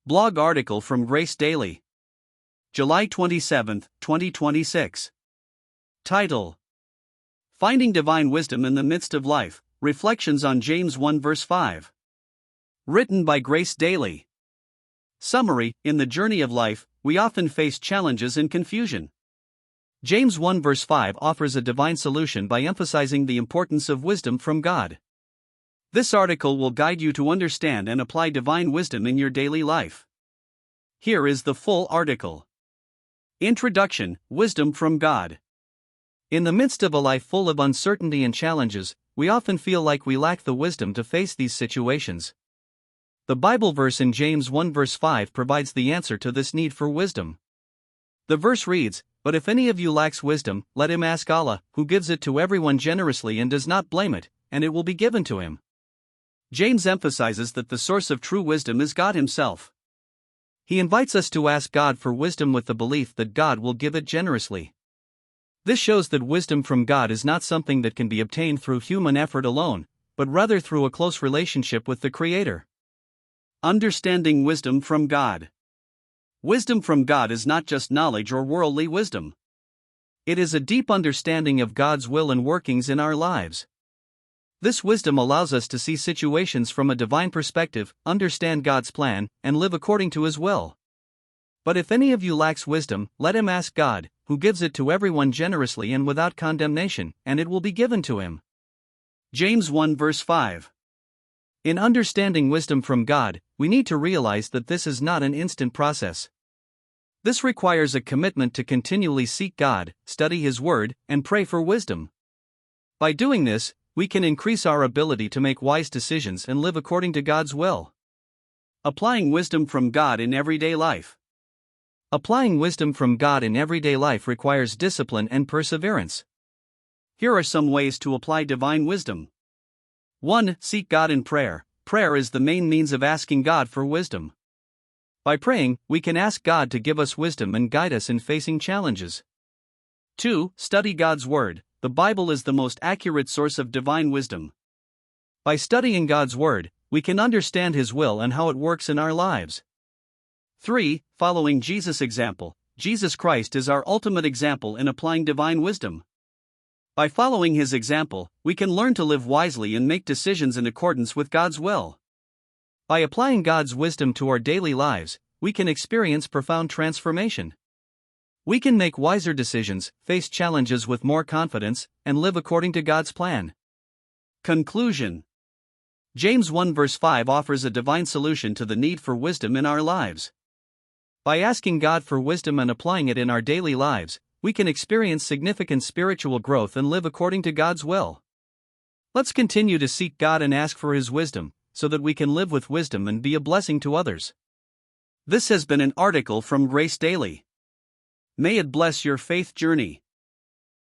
Blog article from Grace Daily. July 27, 2026. Title: Finding Divine Wisdom in the Midst of Life, Reflections on James 1 verse 5. Written by Grace Daily. Summary: in the journey of life, we often face challenges and confusion. James 1 verse 5 offers a divine solution by emphasizing the importance of wisdom from God. This article will guide you to understand and apply divine wisdom in your daily life. Here is the full article. Introduction: Wisdom from God. In the midst of a life full of uncertainty and challenges, we often feel like we lack the wisdom to face these situations. The Bible verse in James 1 verse 5 provides the answer to this need for wisdom. The verse reads, "But if any of you lacks wisdom, let him ask Allah, who gives it to everyone generously and does not blame it, and it will be given to him." James emphasizes that the source of true wisdom is God Himself. He invites us to ask God for wisdom with the belief that God will give it generously. This shows that wisdom from God is not something that can be obtained through human effort alone, but rather through a close relationship with the Creator. Understanding wisdom from God. Wisdom from God is not just knowledge or worldly wisdom. It is a deep understanding of God's will and workings in our lives. This wisdom allows us to see situations from a divine perspective, understand God's plan, and live according to His will. But if any of you lacks wisdom, let him ask God, who gives it to everyone generously and without condemnation, and it will be given to him. James 1 verse 5. In understanding wisdom from God, we need to realize that this is not an instant process. This requires a commitment to continually seek God, study His Word, and pray for wisdom. By doing this, we can increase our ability to make wise decisions and live according to God's will. Applying wisdom from God in everyday life. Applying wisdom from God in everyday life requires discipline and perseverance. Here are some ways to apply divine wisdom. 1. Seek God in prayer. Prayer is the main means of asking God for wisdom. By praying, we can ask God to give us wisdom and guide us in facing challenges. 2. Study God's Word. The Bible is the most accurate source of divine wisdom. By studying God's Word, we can understand His will and how it works in our lives. 3. Following Jesus' example. Jesus Christ is our ultimate example in applying divine wisdom. By following His example, we can learn to live wisely and make decisions in accordance with God's will. By applying God's wisdom to our daily lives, we can experience profound transformation. We can make wiser decisions, face challenges with more confidence, and live according to God's plan. Conclusion: James 1 verse 5 offers a divine solution to the need for wisdom in our lives. By asking God for wisdom and applying it in our daily lives, we can experience significant spiritual growth and live according to God's will. Let's continue to seek God and ask for His wisdom, so that we can live with wisdom and be a blessing to others. This has been an article from Grace Daily. May it bless your faith journey.